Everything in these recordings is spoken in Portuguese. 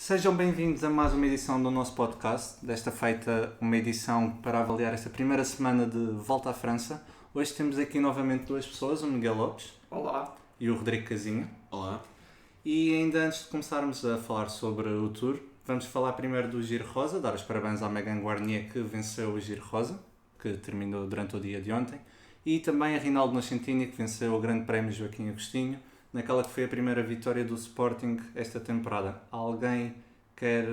Sejam bem-vindos a mais uma edição do nosso podcast, desta feita uma edição para avaliar esta primeira semana de volta à França. Hoje temos aqui novamente duas pessoas, o Miguel Lopes. Olá. E o Rodrigo Casinha. Olá. E ainda antes de começarmos a falar sobre o Tour, vamos falar primeiro do Giro Rosa, dar os parabéns à Megan Guarnier que venceu o Giro Rosa, que terminou durante o dia de ontem, e também a Rinaldo Nascentini que venceu o Grande Prémio Joaquim Agostinho, naquela que foi a primeira vitória do Sporting esta temporada. Alguém quer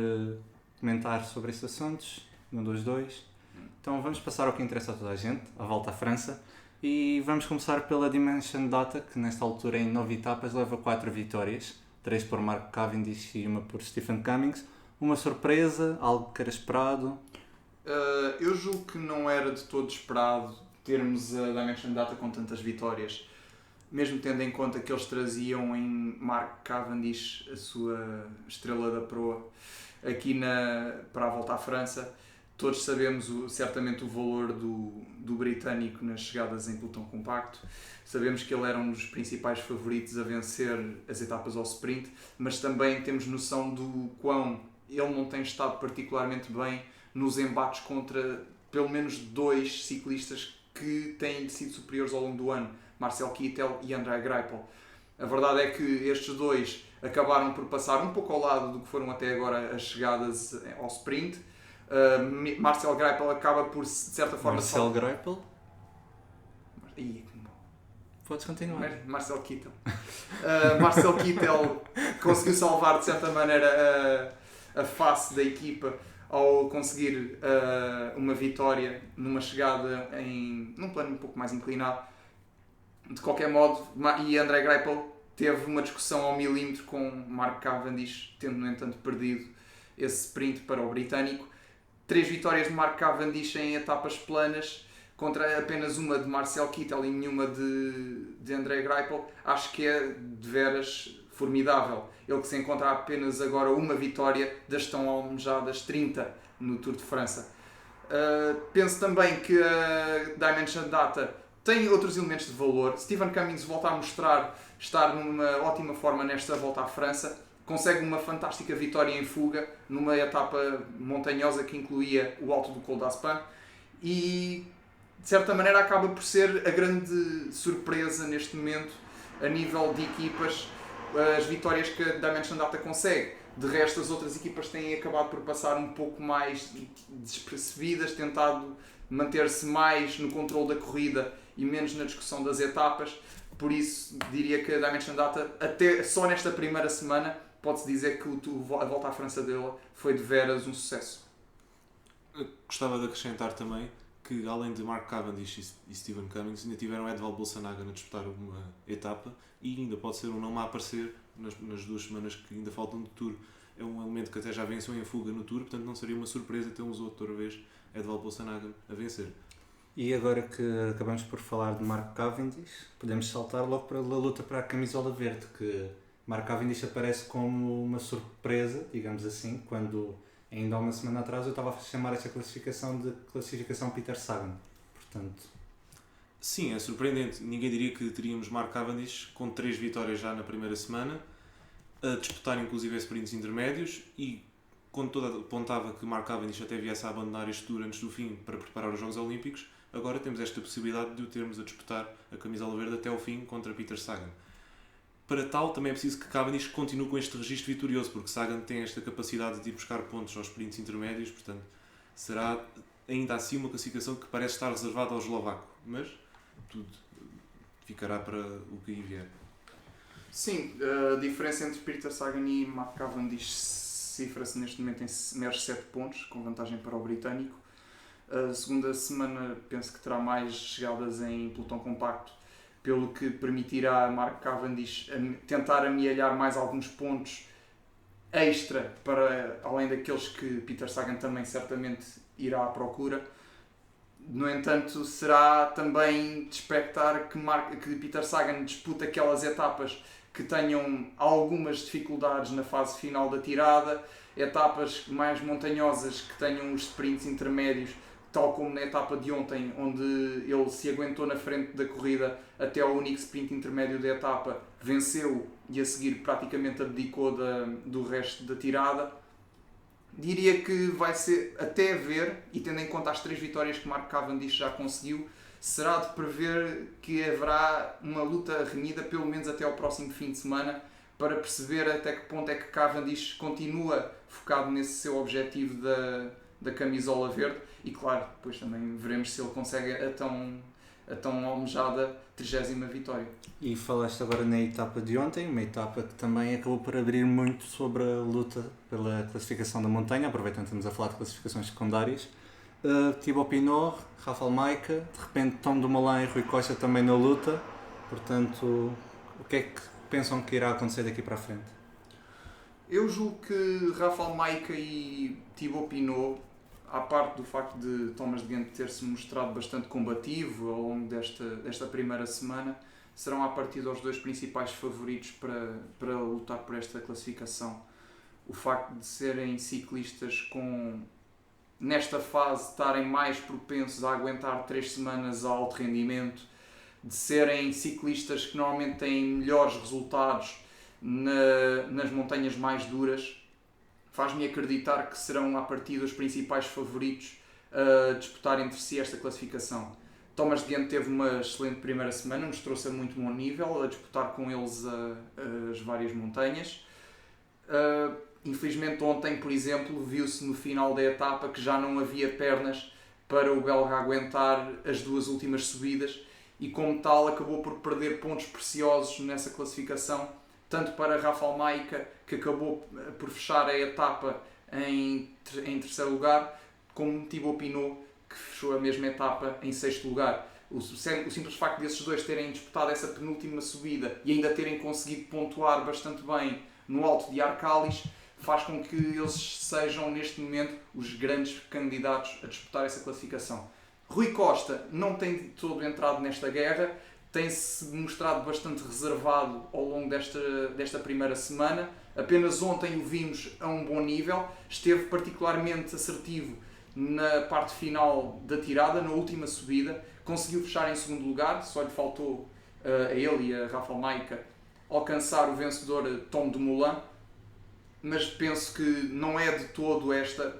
comentar sobre esses assuntos? Um dos dois? Então vamos passar ao que interessa a toda a gente, a volta à França, e vamos começar pela Dimension Data, que nesta altura em 9 etapas leva 4 vitórias, 3 por Mark Cavendish e uma por Stephen Cummings. Uma surpresa, algo que era esperado? Eu julgo que não era de todo esperado termos a Dimension Data com tantas vitórias, mesmo tendo em conta que eles traziam em Mark Cavendish a sua estrela da proa aqui para a volta à França. Todos sabemos certamente o valor do britânico nas chegadas em pelotão compacto. Sabemos que ele era um dos principais favoritos a vencer as etapas ao sprint, mas também temos noção do quão ele não tem estado particularmente bem nos embates contra pelo menos 2 ciclistas que têm sido superiores ao longo do ano, Marcel Kittel e André Greipel. A verdade é que estes dois acabaram por passar um pouco ao lado do que foram até agora as chegadas ao sprint. Marcel Greipel acaba por, de certa forma... Marcel Greipel? Ih, Podes continuar. Marcel Kittel. Marcel Kittel conseguiu salvar, de certa maneira, a face da equipa ao conseguir uma vitória numa chegada num plano um pouco mais inclinado. De qualquer modo, e André Greipel teve uma discussão ao milímetro com Mark Cavendish, tendo, no entanto, perdido esse sprint para o britânico. 3 vitórias de Mark Cavendish em etapas planas, contra apenas uma de Marcel Kittel e nenhuma de André Greipel, acho que é de veras formidável. Ele que se encontra apenas agora uma vitória das tão almejadas 30 no Tour de França. Penso também que a Dimension Data tem outros elementos de valor. Stephen Cummings volta a mostrar estar numa ótima forma nesta volta à França. Consegue uma fantástica vitória em fuga, numa etapa montanhosa que incluía o alto do Col d'Aspin. E, de certa maneira, acaba por ser a grande surpresa neste momento, a nível de equipas, as vitórias que a Dimension Data consegue. De resto, as outras equipas têm acabado por passar um pouco mais despercebidas, tentado manter-se mais no controle da corrida e menos na discussão das etapas. Por isso, diria que a Dimension Data, até só nesta primeira semana, pode-se dizer que a volta à França dele foi de veras um sucesso. Gostava de acrescentar também que, além de Mark Cavendish e Stephen Cummings, ainda tiveram Edvald Boasson-Hagen a disputar uma etapa e ainda pode ser um nome a aparecer nas 2 semanas que ainda faltam de Tour. É um elemento que até já venceu em fuga no Tour, portanto não seria uma surpresa termos outra vez Edvald Boasson-Hagen a vencer. E agora que acabamos por falar de Mark Cavendish, podemos saltar logo para a luta para a camisola verde, que Mark Cavendish aparece como uma surpresa, digamos assim, quando ainda há uma semana atrás eu estava a chamar esta classificação de classificação Peter Sagan. Portanto... Sim, é surpreendente. Ninguém diria que teríamos Mark Cavendish com 3 vitórias já na primeira semana, a disputar inclusive sprints intermédios, e quando toda apontava que Mark Cavendish até viesse a abandonar este Tour antes do fim para preparar os Jogos Olímpicos, agora temos esta possibilidade de o termos a disputar a camisola verde até o fim contra Peter Sagan. Para tal, também é preciso que Cavendish continue com este registro vitorioso, porque Sagan tem esta capacidade de ir buscar pontos aos sprints intermédios, portanto, será ainda assim uma classificação que parece estar reservada ao eslovaco, mas tudo ficará para o que aí vier. Sim, a diferença entre Peter Sagan e Mark Cavendish cifra-se neste momento em meros 7 pontos, com vantagem para o britânico. A segunda semana penso que terá mais chegadas em pelotão compacto, pelo que permitirá a Mark Cavendish tentar amealhar mais alguns pontos extra, para além daqueles que Peter Sagan também certamente irá à procura. No entanto, será também de expectar que Peter Sagan dispute aquelas etapas que tenham algumas dificuldades na fase final da tirada, etapas mais montanhosas que tenham os sprints intermédios tal como na etapa de ontem, onde ele se aguentou na frente da corrida até ao único sprint intermédio da etapa, venceu e a seguir praticamente abdicou do resto da tirada. Diria que vai ser, até ver, e tendo em conta as 3 vitórias que Mark Cavendish já conseguiu, será de prever que haverá uma luta renhida pelo menos até ao próximo fim de semana, para perceber até que ponto é que Cavendish continua focado nesse seu objetivo da camisola verde, e claro, depois também veremos se ele consegue a tão almejada 30ª vitória. E falaste agora na etapa de ontem, uma etapa que também acabou por abrir muito sobre a luta pela classificação da montanha, aproveitando que estamos a falar de classificações secundárias. Thibaut Pinot, Rafael Maika, de repente Tom Dumoulin e Rui Costa também na luta, portanto, o que é que pensam que irá acontecer daqui para a frente? Eu julgo que Rafael Maika e Thibaut Pinot, à parte do facto de Thomas de Gendt ter-se mostrado bastante combativo ao longo desta primeira semana, serão à partida os 2 principais favoritos para lutar por esta classificação. O facto de serem ciclistas com, nesta fase, estarem mais propensos a aguentar 3 semanas a alto rendimento, de serem ciclistas que normalmente têm melhores resultados nas montanhas mais duras, faz-me acreditar que serão à partida os principais favoritos a disputar entre si esta classificação. Thomas de Gendt teve uma excelente primeira semana, mostrou-se a muito bom nível, a disputar com eles as várias montanhas. Infelizmente ontem, por exemplo, viu-se no final da etapa que já não havia pernas para o belga aguentar as 2 últimas subidas, e como tal acabou por perder pontos preciosos nessa classificação, tanto para Rafael Maika, que acabou por fechar a etapa em 3º lugar, como Thibaut Pinot, que fechou a mesma etapa em 6º lugar. O simples facto desses 2 terem disputado essa penúltima subida e ainda terem conseguido pontuar bastante bem no Alto de Arcalis, faz com que eles sejam neste momento os grandes candidatos a disputar essa classificação. Rui Costa não tem de todo entrado nesta guerra, tem-se mostrado bastante reservado ao longo desta primeira semana. Apenas ontem o vimos a um bom nível, esteve particularmente assertivo na parte final da tirada, na última subida, conseguiu fechar em 2º lugar, só lhe faltou a ele e a Rafael Maika alcançar o vencedor Tom Dumoulin, mas penso que não é de todo esta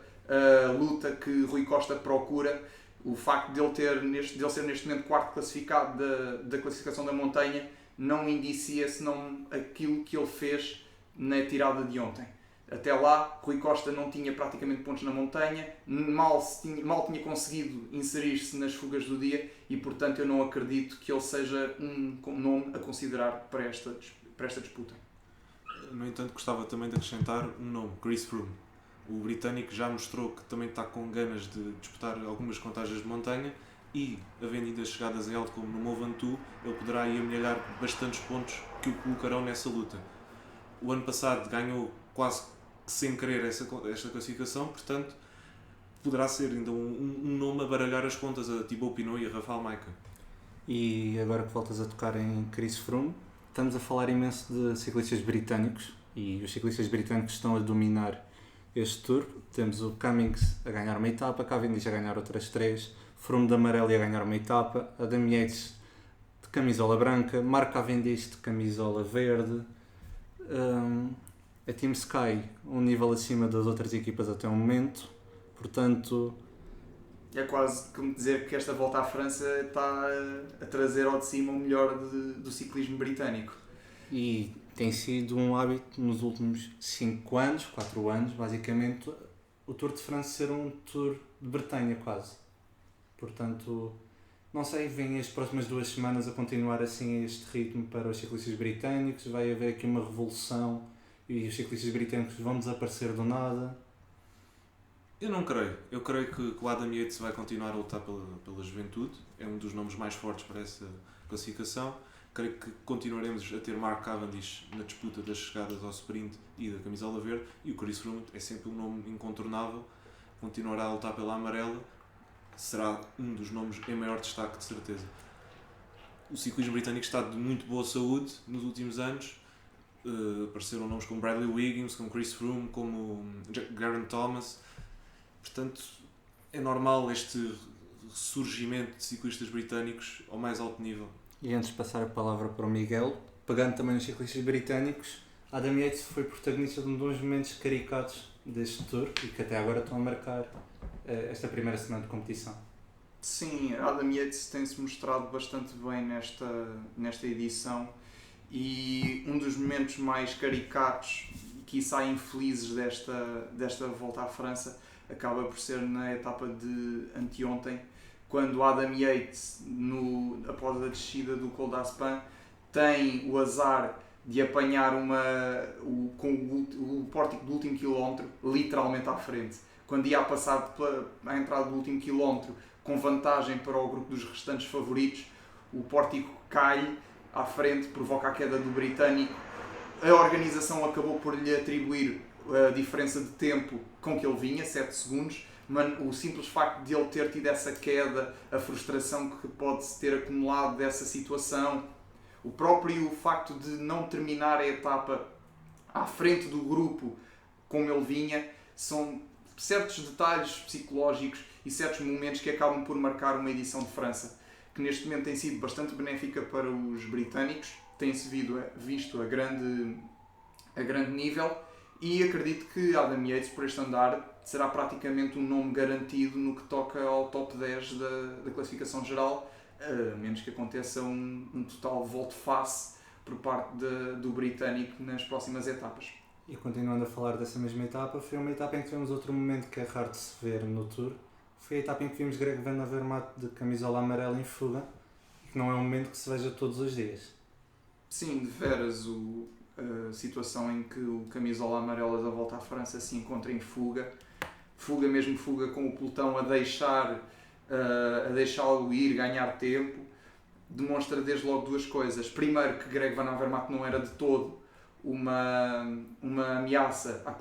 luta que Rui Costa procura. O facto de ele ser neste momento 4º classificado da classificação da montanha não indicia senão aquilo que ele fez na tirada de ontem. Até lá, Rui Costa não tinha praticamente pontos na montanha, mal tinha conseguido inserir-se nas fugas do dia, e portanto eu não acredito que ele seja um nome a considerar para esta disputa. No entanto, gostava também de acrescentar um nome, Chris Froome. O britânico já mostrou que também está com ganas de disputar algumas contagens de montanha, e, havendo ainda chegadas em alto como no Mont Ventoux, ele poderá aí amelhar bastantes pontos que o colocarão nessa luta. O ano passado ganhou quase que sem querer esta classificação, portanto poderá ser ainda um nome a baralhar as contas a Thibaut Pinot e a Rafael Maika. E agora que voltas a tocar em Chris Froome, estamos a falar imenso de ciclistas britânicos, e os ciclistas britânicos estão a dominar este Tour. Temos o Cummings a ganhar uma etapa, Cavendish a ganhar outras 3, Froome de amarelo a ganhar uma etapa, Adam Yates de camisola branca, Mark Cavendish de camisola verde. A Team Sky um nível acima das outras equipas até o momento, portanto É quase como dizer que esta volta à França está a trazer ao de cima o melhor do ciclismo britânico. E tem sido um hábito nos últimos 5 anos, 4 anos, basicamente, o Tour de France ser um Tour de Bretanha quase. Portanto, não sei, vem as próximas 2 semanas a continuar assim este ritmo para os ciclistas britânicos, vai haver aqui uma revolução e os ciclistas britânicos vão desaparecer do nada. Eu não creio. Eu creio que o Adam Yates vai continuar a lutar pela juventude, é um dos nomes mais fortes para essa classificação. Creio que continuaremos a ter Mark Cavendish na disputa das chegadas ao sprint e da camisola verde, e o Chris Froome é sempre um nome incontornável, continuará a lutar pela amarela, será um dos nomes em maior destaque, de certeza. O ciclismo britânico está de muito boa saúde nos últimos anos, apareceram nomes como Bradley Wiggins, como Chris Froome, como Geraint Thomas, portanto é normal este ressurgimento de ciclistas britânicos ao mais alto nível. E antes de passar a palavra para o Miguel, pegando também nos ciclistas britânicos, Adam Yates foi protagonista de um dos momentos caricatos deste Tour e que até agora estão a marcar esta primeira semana de competição. Sim, Adam Yates tem-se mostrado bastante bem nesta edição e um dos momentos mais caricatos e quiçá infelizes desta volta à França acaba por ser na etapa de anteontem, quando Adam Yates, após a descida do Col d'Aspin, tem o azar de apanhar com o pórtico do último quilómetro literalmente à frente. Quando ia a passar à entrada do último quilómetro com vantagem para o grupo dos restantes favoritos, o pórtico cai à frente, provoca a queda do britânico. A organização acabou por lhe atribuir a diferença de tempo com que ele vinha, 7 segundos, mas o simples facto de ele ter tido essa queda, a frustração que pode-se ter acumulado dessa situação, o próprio facto de não terminar a etapa à frente do grupo como ele vinha, são certos detalhes psicológicos e certos momentos que acabam por marcar uma edição de França, que neste momento tem sido bastante benéfica para os britânicos, tem-se visto a grande nível, e acredito que Adam Yates, por este andar, será praticamente um nome garantido no que toca ao top 10 da classificação geral, a menos que aconteça um total volte-face por parte do britânico nas próximas etapas. E continuando a falar dessa mesma etapa, foi uma etapa em que tivemos outro momento que é raro de se ver no Tour. Foi a etapa em que vimos Greg Van Avermaet de camisola amarela em fuga, que não é um momento que se veja todos os dias. Sim, de veras, a situação em que o camisola amarela da Volta à França se encontra em fuga com o pelotão a deixá-lo ir, ganhar tempo, demonstra desde logo duas coisas. Primeiro, que Greg Van Avermaet não era de todo uma ameaça à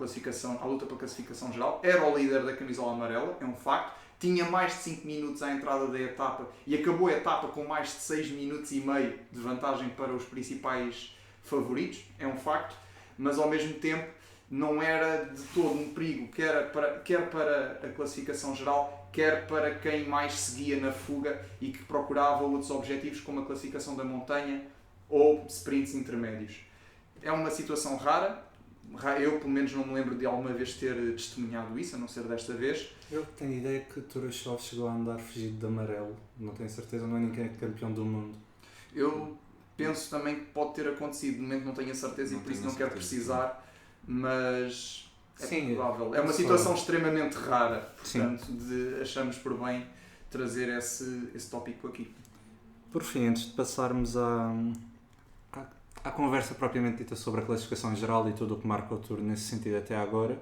luta pela classificação geral, era o líder da camisola amarela, é um facto, tinha mais de 5 minutos à entrada da etapa e acabou a etapa com mais de 6 minutos e meio de vantagem para os principais favoritos, é um facto, mas ao mesmo tempo não era de todo um perigo, quer para a classificação geral, quer para quem mais seguia na fuga e que procurava outros objetivos como a classificação da montanha ou sprints intermédios. É uma situação rara, eu pelo menos não me lembro de alguma vez ter testemunhado isso, a não ser desta vez. Eu tenho ideia que Turachov chegou a andar fugido de amarelo, não tenho certeza, não é ninguém campeão do mundo. Eu penso também que pode ter acontecido, no momento não tenho a certeza e por isso não quero precisar, mas sim, provável. É uma situação extremamente rara, portanto achamos por bem trazer esse tópico aqui. Por fim, antes de passarmos à conversa propriamente dita sobre a classificação geral e tudo o que marca o Tour nesse sentido até agora,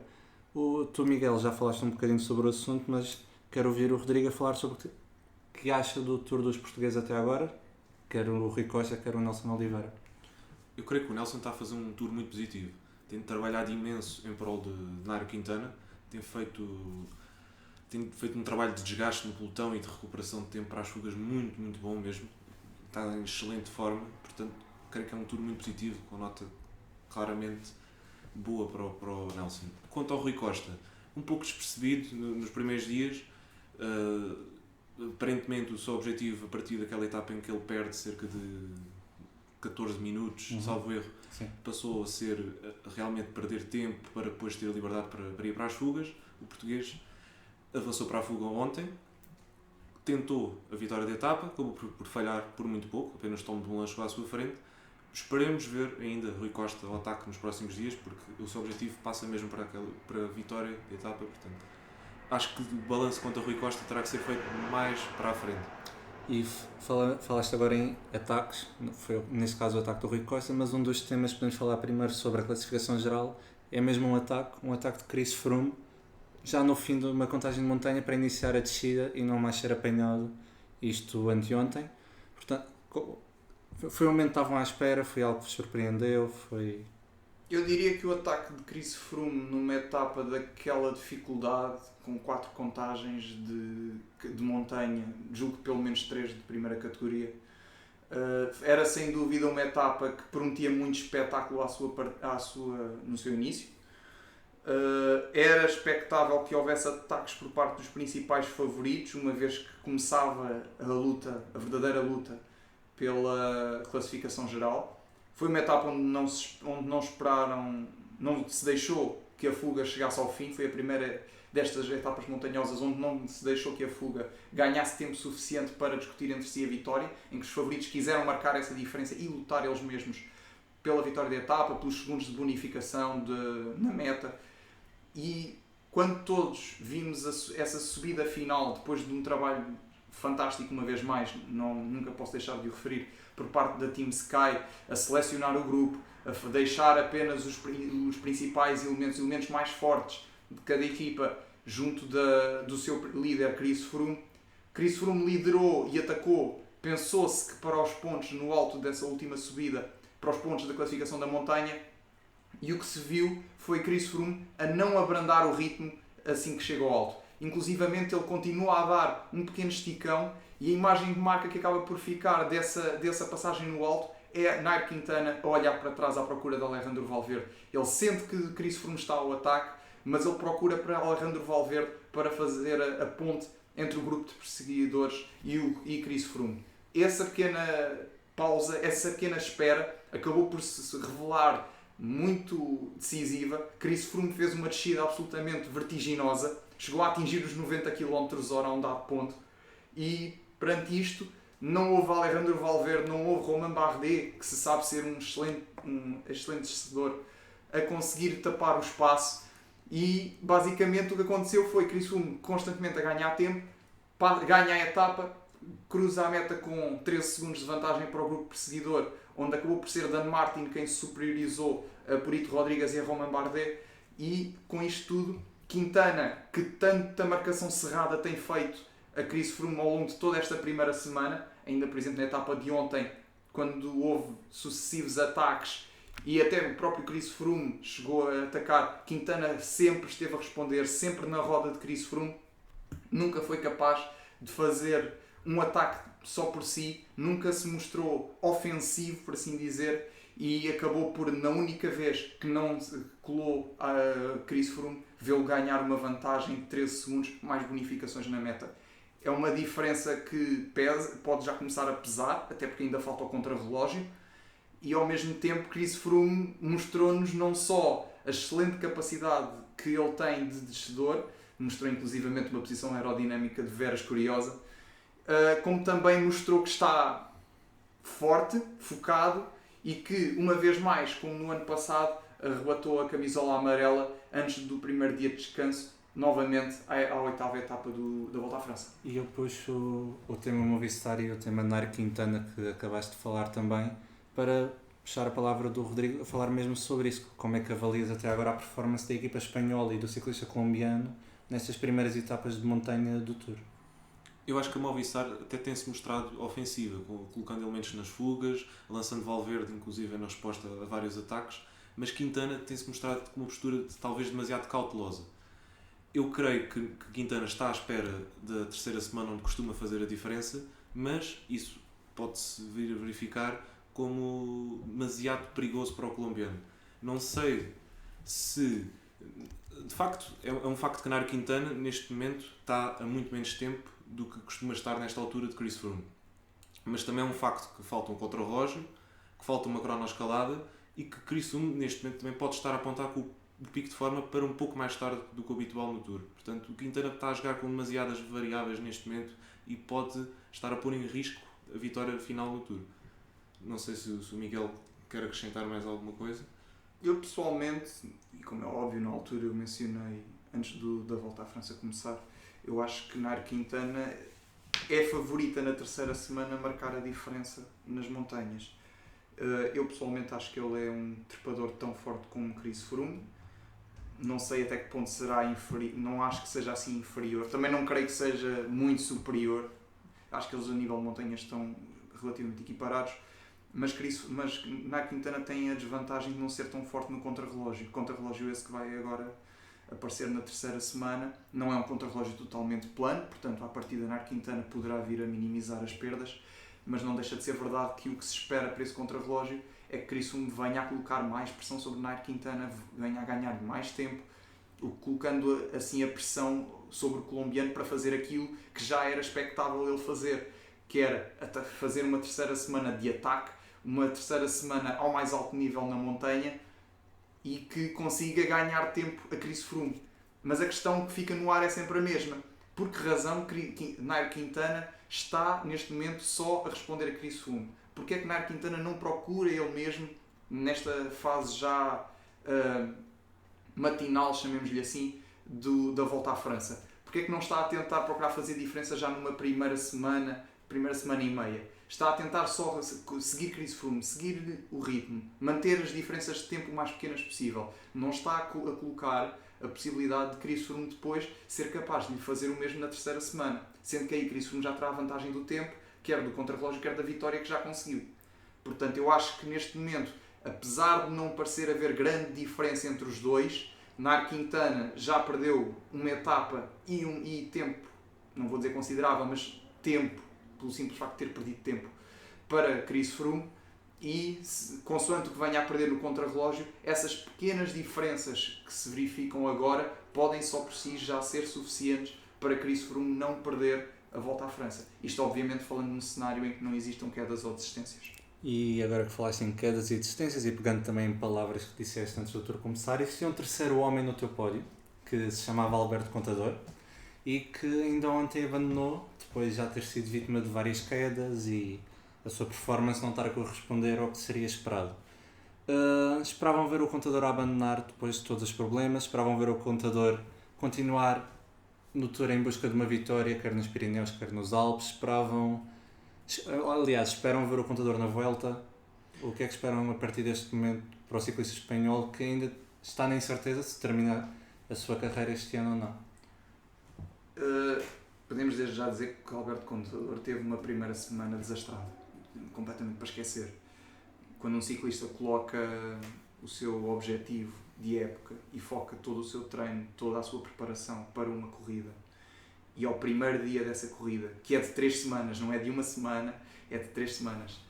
tu, Miguel, já falaste um bocadinho sobre o assunto, mas quero ouvir o Rodrigo a falar sobre o que acha do Tour dos portugueses até agora, quer o Rui Costa, quer o Nelson Oliveira. Eu creio que o Nelson está a fazer um Tour muito positivo. Tem trabalhado imenso em prol de Nairo Quintana, tem feito um trabalho de desgaste no pelotão e de recuperação de tempo para as fugas muito, muito bom mesmo. Está em excelente forma, portanto, creio que é um Tour muito positivo, com nota claramente boa para o Nelson. Quanto ao Rui Costa, um pouco despercebido nos primeiros dias, aparentemente o seu objetivo a partir daquela etapa em que ele perde cerca de 14 minutos, salvo erro, sim, passou a ser realmente perder tempo para depois ter a liberdade para ir para as fugas. O português avançou para a fuga ontem, tentou a vitória da etapa, acabou por falhar por muito pouco, apenas Tom Dumoulin chegou à sua frente. Esperemos ver ainda Rui Costa ao ataque nos próximos dias, porque o seu objetivo passa mesmo para a vitória da etapa, portanto acho que o balanço quanto a Rui Costa terá que ser feito mais para a frente. E falaste agora em ataques, foi neste caso o ataque do Rui Costa, mas um dos temas que podemos falar primeiro sobre a classificação geral é mesmo um ataque de Chris Froome, já no fim de uma contagem de montanha para iniciar a descida e não mais ser apanhado, isto anteontem. Portanto, foi um momento que estavam à espera, foi algo que vos surpreendeu, foi... Eu diria que o ataque de Chris Froome numa etapa daquela dificuldade, com 4 contagens de montanha, julgo que pelo menos 3 de primeira categoria, era sem dúvida uma etapa que prometia muito espetáculo no seu início. Era expectável que houvesse ataques por parte dos principais favoritos, uma vez que começava a verdadeira luta pela classificação geral. Foi uma etapa onde não esperaram, não se deixou que a fuga chegasse ao fim. Foi a primeira destas etapas montanhosas onde não se deixou que a fuga ganhasse tempo suficiente para discutir entre si a vitória, em que os favoritos quiseram marcar essa diferença e lutar eles mesmos pela vitória da etapa, pelos segundos de bonificação na meta. E quando todos vimos essa subida final, depois de um trabalho fantástico, uma vez mais, nunca posso deixar de o referir, por parte da Team Sky, a selecionar o grupo, a deixar apenas os principais elementos mais fortes de cada equipa junto do seu líder, Chris Froome. Chris Froome liderou e atacou, pensou-se que para os pontos no alto dessa última subida, para os pontos da classificação da montanha, e o que se viu foi Chris Froome a não abrandar o ritmo assim que chega ao alto. Inclusivamente ele continua a dar um pequeno esticão, e a imagem de marca que acaba por ficar dessa passagem no alto é Nairo Quintana a olhar para trás à procura de Alejandro Valverde. Ele sente que Chris Froome está ao ataque, mas ele procura para Alejandro Valverde para fazer a ponte entre o grupo de perseguidores e Chris Froome. Essa pequena pausa, essa pequena espera acabou por se revelar muito decisiva. Chris Froome fez uma descida absolutamente vertiginosa, chegou a atingir os 90 km/h a um dado ponto, e perante isto não houve Alejandro Valverde, não houve Romain Bardet, que se sabe ser um excelente descedor, a conseguir tapar o espaço. E basicamente o que aconteceu foi Chris Froome constantemente a ganhar tempo, ganha a etapa, cruza a meta com 13 segundos de vantagem para o grupo perseguidor, onde acabou por ser Dan Martin quem superiorizou a Purito Rodrigues e a Romain Bardet. E com isto tudo, Quintana, que tanta marcação cerrada tem feito a Chris Froome ao longo de toda esta primeira semana, ainda por exemplo na etapa de ontem, quando houve sucessivos ataques e até o próprio Chris Froome chegou a atacar, Quintana sempre esteve a responder, sempre na roda de Chris Froome, nunca foi capaz de fazer um ataque só por si, nunca se mostrou ofensivo, por assim dizer, e acabou por, na única vez que não colou a Chris Froome, vê-lo ganhar uma vantagem de 13 segundos, mais bonificações na meta. É uma diferença que pesa, pode já começar a pesar, até porque ainda falta o contrarrelógio, e ao mesmo tempo Chris Froome mostrou-nos não só a excelente capacidade que ele tem de descedor, mostrou inclusivamente uma posição aerodinâmica de veras curiosa, como também mostrou que está forte, focado, e que, uma vez mais, como no ano passado, arrebatou a camisola amarela antes do primeiro dia de descanso, novamente à oitava etapa da Volta à França. E eu puxo o tema Movistar e o tema Nairo Quintana, que acabaste de falar também, para puxar a palavra do Rodrigo, a falar mesmo sobre isso. Como é que avalias até agora a performance da equipa espanhola e do ciclista colombiano nestas primeiras etapas de montanha do Tour? Eu acho que a Movistar até tem-se mostrado ofensiva, colocando elementos nas fugas, lançando Valverde, inclusive, na resposta a vários ataques, mas Quintana tem-se mostrado com uma postura talvez demasiado cautelosa. Eu creio que Quintana está à espera da terceira semana onde costuma fazer a diferença, mas isso pode-se vir a verificar como demasiado perigoso para o colombiano. Não sei se... De facto, é um facto que Nairo Quintana, neste momento, está há muito menos tempo do que costuma estar nesta altura de Chris Froome. Mas também é um facto que falta um contrarrelógio, que falta uma cronoescalada e que Chris Froome, neste momento, também pode estar a apontar com o pico de forma para um pouco mais tarde do que o habitual no Tour. Portanto, o Quintana está a jogar com demasiadas variáveis neste momento e pode estar a pôr em risco a vitória final no Tour. Não sei se o Miguel quer acrescentar mais alguma coisa. Eu pessoalmente, e como é óbvio, na altura eu mencionei, antes da Volta à França começar, eu acho que Nairo Quintana é favorita na terceira semana a marcar a diferença nas montanhas. Eu pessoalmente acho que ele é um trepador tão forte como Chris Froome. Não sei até que ponto será inferior, não acho que seja assim inferior. Também não creio que seja muito superior. Acho que eles a nível de montanhas estão relativamente equiparados. Mas Nairo Quintana tem a desvantagem de não ser tão forte no contrarrelógio. O contrarrelógio esse que vai agora aparecer na terceira semana não é um contrarrelógio totalmente plano, portanto, à partida Nairo Quintana poderá vir a minimizar as perdas, mas não deixa de ser verdade que o que se espera para esse contrarrelógio é que Chris Froome venha a colocar mais pressão sobre Nairo Quintana, venha a ganhar mais tempo colocando assim a pressão sobre o colombiano para fazer aquilo que já era expectável ele fazer, que era fazer uma terceira semana de ataque, uma terceira semana ao mais alto nível na montanha e que consiga ganhar tempo a Chris Froome. Mas a questão que fica no ar é sempre a mesma. Por que razão Nairo Quintana está neste momento só a responder a Chris Froome? Porque é que Nairo Quintana não procura ele mesmo, nesta fase já matinal, chamemos-lhe assim, da volta à França? Porque é que não está a tentar procurar fazer diferença já numa primeira semana e meia? Está a tentar só seguir Chris Froome, seguir o ritmo, manter as diferenças de tempo o mais pequenas possível. Não está a colocar a possibilidade de Chris Froome depois ser capaz de lhe fazer o mesmo na terceira semana, sendo que aí Chris Froome já terá a vantagem do tempo, quer do contrarrelógio, quer da vitória que já conseguiu. Portanto, eu acho que neste momento, apesar de não parecer haver grande diferença entre os dois, Nairo Quintana já perdeu uma etapa e tempo, não vou dizer considerável, mas tempo, pelo simples facto de ter perdido tempo para Chris Froome, e consoante o que venha a perder no contrarrelógio, essas pequenas diferenças que se verificam agora podem só por si já ser suficientes para Chris Froome não perder a volta à França. Isto obviamente falando num cenário em que não existam quedas ou desistências. E agora que falaste em quedas e desistências, e pegando também em palavras que disseste antes do tour começar, existia um terceiro homem no teu pódio, que se chamava Alberto Contador, e que ainda ontem abandonou, depois de já ter sido vítima de várias quedas e a sua performance não estar a corresponder ao que seria esperado. Esperavam ver o Contador a abandonar depois de todos os problemas, esperavam ver o Contador continuar no tour em busca de uma vitória, quer nos Pirineus, quer nos Alpes, esperam ver o Contador na Vuelta. O que é que esperam a partir deste momento para o ciclista espanhol, que ainda está na incerteza se termina a sua carreira este ano ou não? Podemos desde já dizer que o Alberto Contador teve uma primeira semana desastrada, completamente para esquecer. Quando um ciclista coloca o seu objetivo de época e foca todo o seu treino, toda a sua preparação para uma corrida, e ao primeiro dia dessa corrida, que é de 3 semanas, não é de uma semana, é de 3 semanas,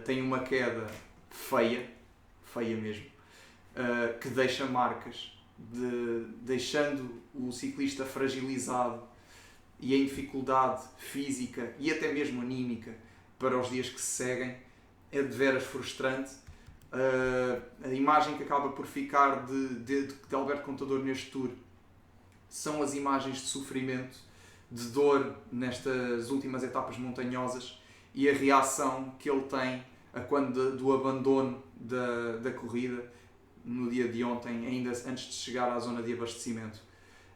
tem uma queda feia mesmo, que deixa marcas, deixando o ciclista fragilizado e em dificuldade física e até mesmo anímica para os dias que se seguem, é de veras frustrante. A imagem que acaba por ficar de Alberto Contador neste tour são as imagens de sofrimento, de dor nestas últimas etapas montanhosas e a reação que ele tem do abandono da corrida no dia de ontem, ainda antes de chegar à zona de abastecimento.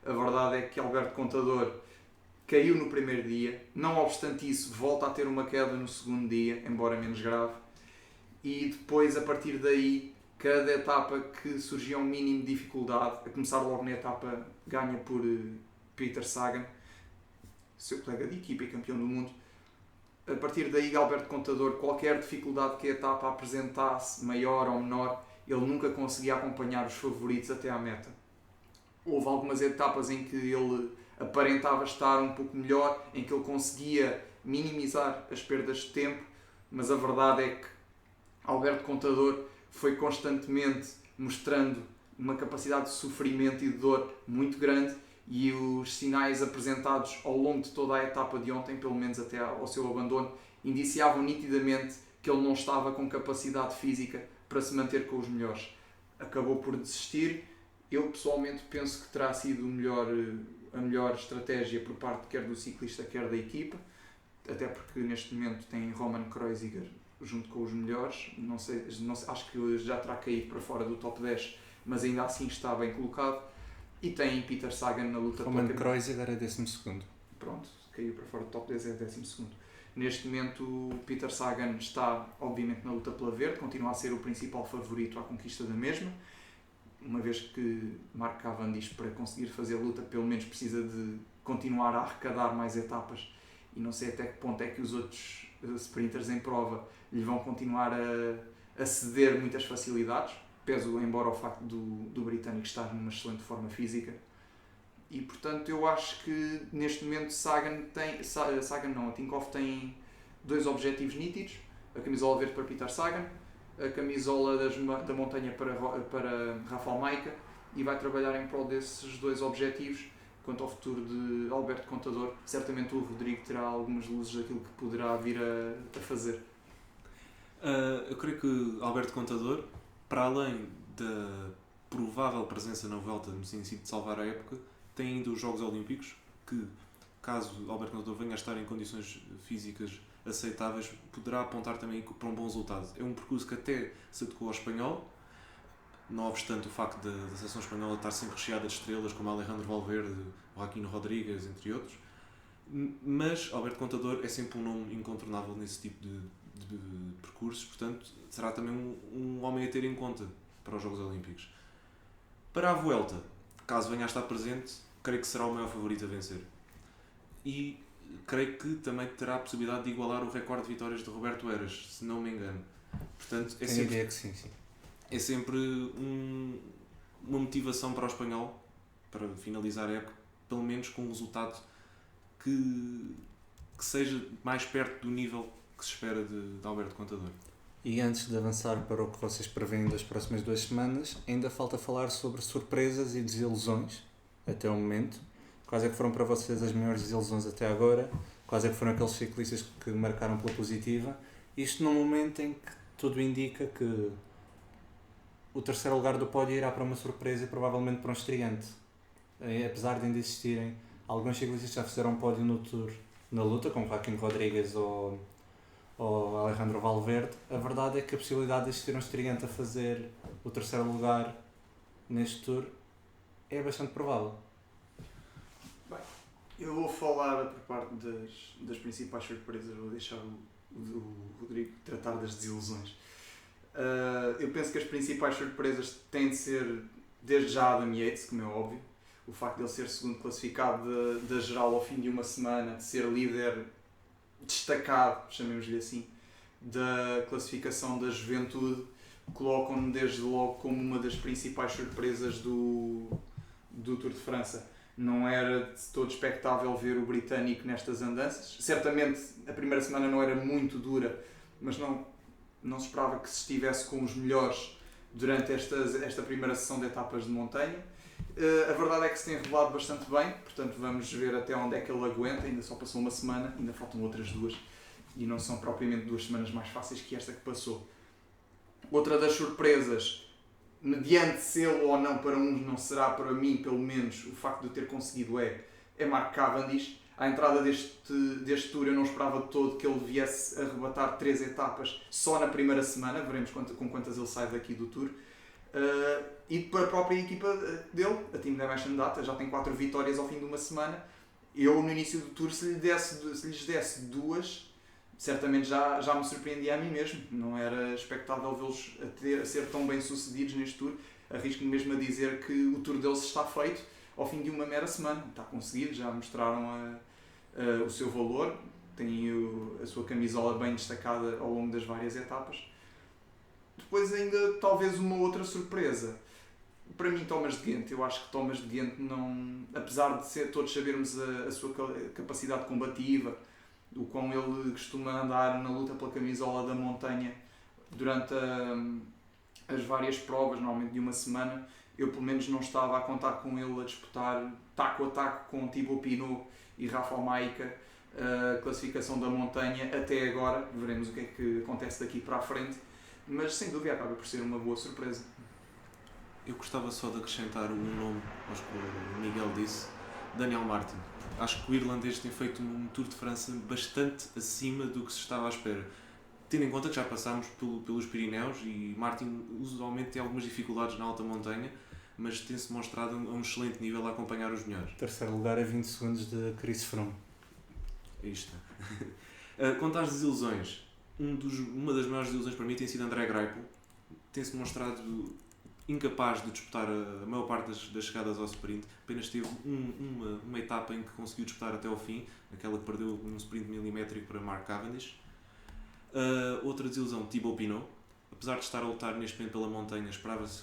A verdade é que Alberto Contador caiu no primeiro dia, não obstante isso volta a ter uma queda no segundo dia, embora menos grave, e depois a partir daí cada etapa que surgia um mínimo de dificuldade, a começar logo na etapa ganha por Peter Sagan, seu colega de equipa e campeão do mundo. A partir daí Alberto Contador, qualquer dificuldade que a etapa apresentasse, maior ou menor, ele nunca conseguia acompanhar os favoritos até à meta. Houve algumas etapas em que ele aparentava estar um pouco melhor, em que ele conseguia minimizar as perdas de tempo, mas a verdade é que Alberto Contador foi constantemente mostrando uma capacidade de sofrimento e de dor muito grande, e os sinais apresentados ao longo de toda a etapa de ontem, pelo menos até ao seu abandono, indiciavam nitidamente que ele não estava com capacidade física para se manter com os melhores. Acabou por desistir. Eu pessoalmente penso que terá sido a melhor estratégia por parte quer do ciclista quer da equipa, até porque neste momento tem Roman Kreuziger junto com os melhores, não sei, acho que já terá caído para fora do top 10, mas ainda assim está bem colocado, e tem Peter Sagan na luta Roman Kreuziger é 12º. Pronto, caiu para fora do top 10, é 12º. Neste momento Peter Sagan está obviamente na luta pela verde, continua a ser o principal favorito à conquista da mesma, uma vez que Mark Cavendish, para conseguir fazer a luta, pelo menos precisa de continuar a arrecadar mais etapas, e não sei até que ponto é que os outros sprinters em prova lhe vão continuar a ceder muitas facilidades, peso embora o facto do britânico estar numa excelente forma física. E portanto eu acho que neste momento a Tinkoff tem 2 objetivos nítidos: a camisola verde para Peter Sagan, a camisola da montanha para Rafał Majka, e vai trabalhar em prol desses dois objetivos. Quanto ao futuro de Alberto Contador, certamente o Rodrigo terá algumas luzes daquilo que poderá vir a fazer. Eu creio que Alberto Contador, para além da provável presença na Vuelta no sentido de salvar a época, tem ainda os Jogos Olímpicos, que, caso Alberto Contador venha a estar em condições físicas aceitáveis, poderá apontar também para um bom resultado. É um percurso que até se adequou ao espanhol, não obstante o facto da seleção espanhola estar sempre recheada de estrelas como Alejandro Valverde, Joaquim Rodrigues, entre outros, mas Alberto Contador é sempre um nome incontornável nesse tipo de percursos, portanto será também um homem a ter em conta para os Jogos Olímpicos. Para a Vuelta, caso venha a estar presente, creio que será o maior favorito a vencer. E creio que também terá a possibilidade de igualar o recorde de vitórias de Roberto Heras, se não me engano. Portanto, Tenho a ideia que sim. é sempre uma motivação para o espanhol, para finalizar a época, pelo menos com um resultado que seja mais perto do nível que se espera de Alberto Contador. E antes de avançar para o que vocês preveem das próximas 2 semanas, ainda falta falar sobre surpresas e desilusões até o momento. Quais é que foram para vocês as maiores desilusões até agora? Quais é que foram aqueles ciclistas que marcaram pela positiva? Isto num momento em que tudo indica que o terceiro lugar do pódio irá para uma surpresa e provavelmente para um estreante. Apesar de ainda existirem alguns ciclistas que já fizeram pódio no Tour na luta, como Joaquim Rodrigues ou Alejandro Valverde, a verdade é que a possibilidade de existir um estreante a fazer o terceiro lugar neste Tour é bastante provável. Bem, eu vou falar por parte das principais surpresas, vou deixar o Rodrigo tratar das desilusões. Eu penso que as principais surpresas têm de ser, desde já, Adam Yates, como é óbvio. O facto de ele ser segundo classificado da geral ao fim de uma semana, de ser líder destacado, chamemos-lhe assim, da classificação da juventude, colocam-no desde logo como uma das principais surpresas do Tour de França. Não era de todo expectável ver o britânico nestas andanças. Certamente a primeira semana não era muito dura, mas não se esperava que se estivesse com os melhores durante esta primeira sessão de etapas de montanha. A verdade é que se tem revelado bastante bem, portanto vamos ver até onde é que ele aguenta. Ainda só passou uma semana, ainda faltam outras 2 e não são propriamente 2 semanas mais fáceis que esta que passou. Outra das surpresas, mediante selo ou não para uns, não será para mim pelo menos, o facto de eu ter conseguido é Mark Cavendish. À entrada deste Tour eu não esperava de todo que ele viesse a arrebatar 3 etapas só na primeira semana, veremos com quantas ele sai daqui do Tour. E para a própria equipa dele, a Team Dimension Data, já tem 4 vitórias ao fim de uma semana. Eu no início do Tour, se lhes desse 2, certamente já me surpreendia a mim mesmo. Não era expectável vê-los a ser tão bem sucedidos neste Tour. Arrisco-me mesmo a dizer que o Tour deles está feito ao fim de uma mera semana. Está conseguido, já mostraram o seu valor, têm a sua camisola bem destacada ao longo das várias etapas. Depois ainda talvez uma outra surpresa. Para mim, Thomas de Gendt. Eu acho que Thomas de Gendt, não, apesar de todos sabermos a sua capacidade combativa, o quão ele costuma andar na luta pela camisola da montanha durante as várias provas, normalmente de uma semana, eu pelo menos não estava a contar com ele a disputar taco a taco com Thibaut Pinot e Rafael Maica a classificação da montanha até agora. Veremos o que é que acontece daqui para a frente, mas sem dúvida acaba por ser uma boa surpresa. Eu gostava só de acrescentar um nome aos que o Miguel disse, Daniel Martin. Acho que o irlandês tem feito um Tour de França bastante acima do que se estava à espera. Tendo em conta que já passámos pelos Pirineus e Martin usualmente tem algumas dificuldades na alta montanha, mas tem-se mostrado a um excelente nível a acompanhar os melhores. Terceiro lugar a 20 segundos de Chris Froome. Isto. Quanto às desilusões, uma das maiores desilusões para mim tem sido André Greipel. Tem-se mostrado incapaz de disputar a maior parte das chegadas ao sprint. Apenas teve uma etapa em que conseguiu disputar até ao fim, aquela que perdeu num sprint milimétrico para Mark Cavendish. Outra desilusão, Thibaut Pinot. Apesar de estar a lutar neste momento pela montanha, esperava-se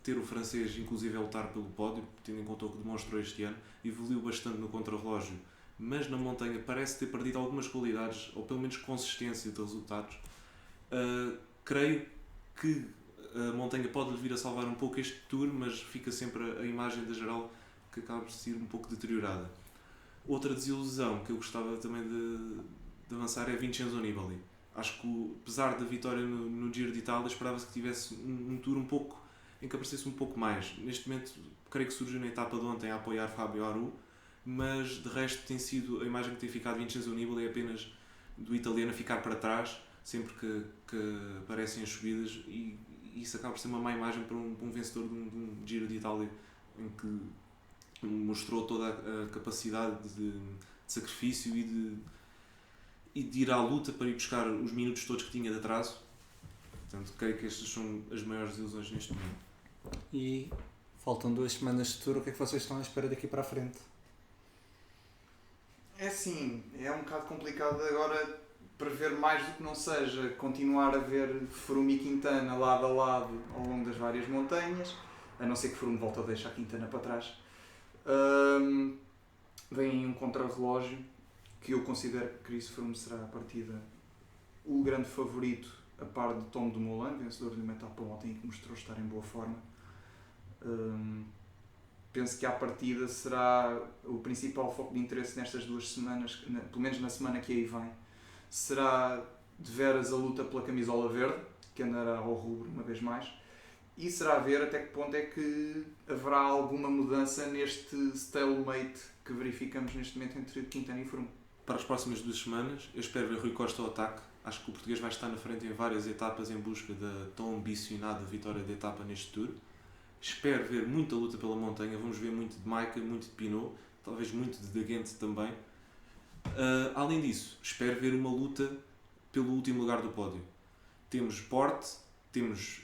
ter o francês inclusive a lutar pelo pódio, tendo em conta o que demonstrou este ano. Evoluiu bastante no contrarrelógio, mas na montanha parece ter perdido algumas qualidades, ou pelo menos consistência de resultados. Creio que a montanha pode vir a salvar um pouco este Tour, mas fica sempre a imagem da geral que acaba por ser um pouco deteriorada. Outra desilusão que eu gostava também de avançar é Vincenzo Nibali. Acho que, apesar da vitória no Giro de Itália, esperava-se que tivesse um Tour um pouco, em que aparecesse um pouco mais. Neste momento, creio que surgiu na etapa de ontem a apoiar Fabio Aru, mas de resto tem sido, a imagem que tem ficado Vincenzo Nibali é apenas do italiano a ficar para trás, sempre que aparecem as subidas, e isso acaba por ser uma má imagem para um vencedor de um Giro de Itália, em que mostrou toda a capacidade de sacrifício e de ir à luta para ir buscar os minutos todos que tinha de atraso. Portanto, creio que estas são as maiores ilusões neste momento. E faltam 2 semanas de Tour, o que é que vocês estão à espera daqui para a frente? É assim, é um bocado complicado agora prever mais do que não seja continuar a ver Froome e Quintana lado a lado ao longo das várias montanhas, a não ser que Froome volte a deixar a Quintana para trás. Vem um contrarrelógio que eu considero que Chris Froome será a partida o grande favorito, a par de Tom Dumoulin, vencedor de uma etapa ontem que mostrou estar em boa forma. Penso que a partida será o principal foco de interesse nestas 2 semanas, pelo menos na semana que aí vem, será de veras a luta pela camisola verde, que andará ao rubro uma vez mais, e será ver até que ponto é que haverá alguma mudança neste stalemate que verificamos neste momento entre Quintana e Froome. Para as próximas 2 semanas, eu espero ver Rui Costa ao ataque. Acho que o português vai estar na frente em várias etapas em busca da tão ambicionada vitória de etapa neste Tour. Espero ver muita luta pela montanha, vamos ver muito de Maika, muito de Pinot, talvez muito de Dagente também. Além disso, espero ver uma luta pelo último lugar do pódio. Temos Porte, temos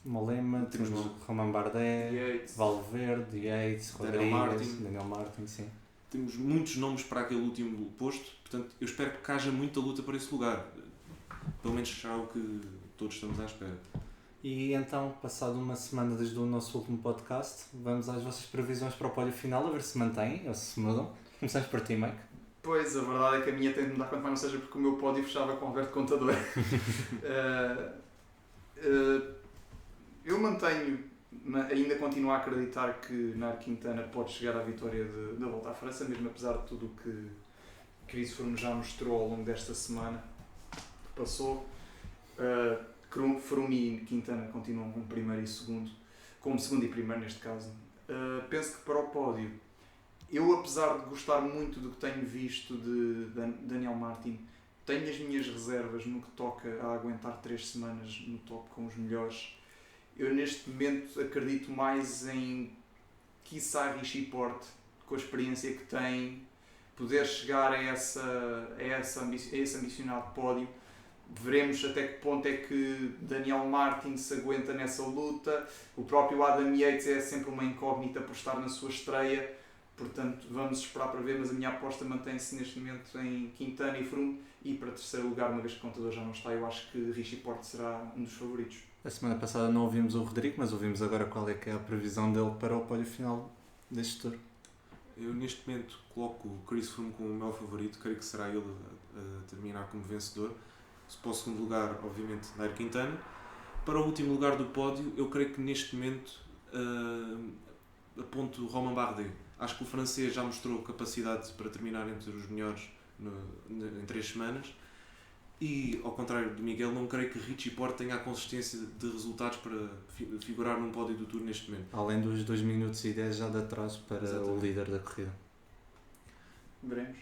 Molema, temos Romain Bardet, Yates. Valverde, Yates, Daniel Martin, sim. Temos muitos nomes para aquele último posto, portanto eu espero que haja muita luta para esse lugar. Pelo menos será o que todos estamos à espera. E então, passado uma semana desde o nosso último podcast, vamos às vossas previsões para o pódio final, a ver se mantêm ou se mudam. Começamos por ti, Mike. Pois, a verdade é que a minha tem de mudar quanto mais não seja porque o meu pódio fechava com Alberto Contador. Eu mantenho, ainda continuo a acreditar que Nairo Quintana pode chegar à vitória da Volta à França, mesmo apesar de tudo o que Chris Froome já mostrou ao longo desta semana que passou. Froome e Quintana continuam como primeiro e segundo, como segundo e primeiro neste caso. Penso que para o pódio, eu apesar de gostar muito do que tenho visto de Daniel Martin, tenho as minhas reservas no que toca a aguentar 3 semanas no top com os melhores. Eu neste momento acredito mais em quiçá Richie Porte, com a experiência que tem, poder chegar a esse ambicionado pódio. Veremos até que ponto é que Daniel Martin se aguenta nessa luta. O próprio Adam Yates é sempre uma incógnita por estar na sua estreia, portanto vamos esperar para ver, mas a minha aposta mantém-se neste momento em Quintana e Froome, e para terceiro lugar, uma vez que o Contador já não está, eu acho que Richie Porte será um dos favoritos. A semana passada não ouvimos o Rodrigo, mas ouvimos agora qual é que é a previsão dele para o pódio final deste Tour. Eu neste momento coloco o Chris Froome como o meu favorito, creio que será ele a terminar como vencedor. Para o segundo lugar, obviamente, Nairo Quintana. Para o último lugar do pódio, eu creio que neste momento aponto Romain Bardet. Acho que o francês já mostrou capacidade para terminar entre os melhores em 3 semanas. E, ao contrário de Miguel, não creio que Richie Porte tenha a consistência de resultados para figurar num pódio do Tour neste momento. Além dos 2 minutos e 10 já de atraso para o líder da corrida. Veremos.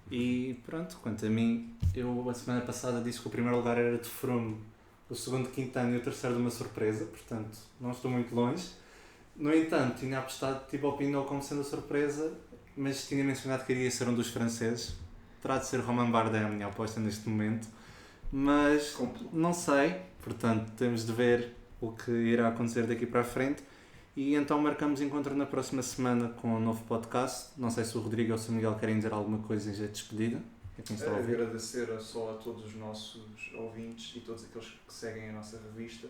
E pronto, quanto a mim, eu a semana passada disse que o primeiro lugar era de Froome, o segundo de Quintana e o terceiro de uma surpresa, portanto não estou muito longe. No entanto, tinha apostado Thibaut Pinot como sendo a surpresa, mas tinha mencionado que iria ser um dos franceses. Terá de ser Romain Bardet a minha aposta neste momento, mas não sei, portanto temos de ver o que irá acontecer daqui para a frente. E então marcamos encontro na próxima semana com um novo podcast. Não sei se o Rodrigo ou se o Miguel querem dizer alguma coisa em jeito de despedida. É quem está a ouvir. Agradecer só a todos os nossos ouvintes e todos aqueles que seguem a nossa revista,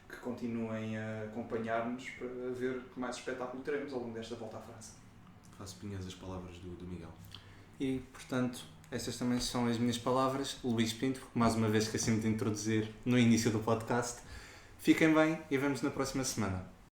que continuem a acompanhar-nos para ver que mais espetáculo teremos ao longo desta Volta à França. Faço pinhas as palavras do Miguel. E, portanto, essas também são as minhas palavras. Luís Pinto, porque mais uma vez esqueci-me de introduzir no início do podcast. Fiquem bem e vemos na próxima semana.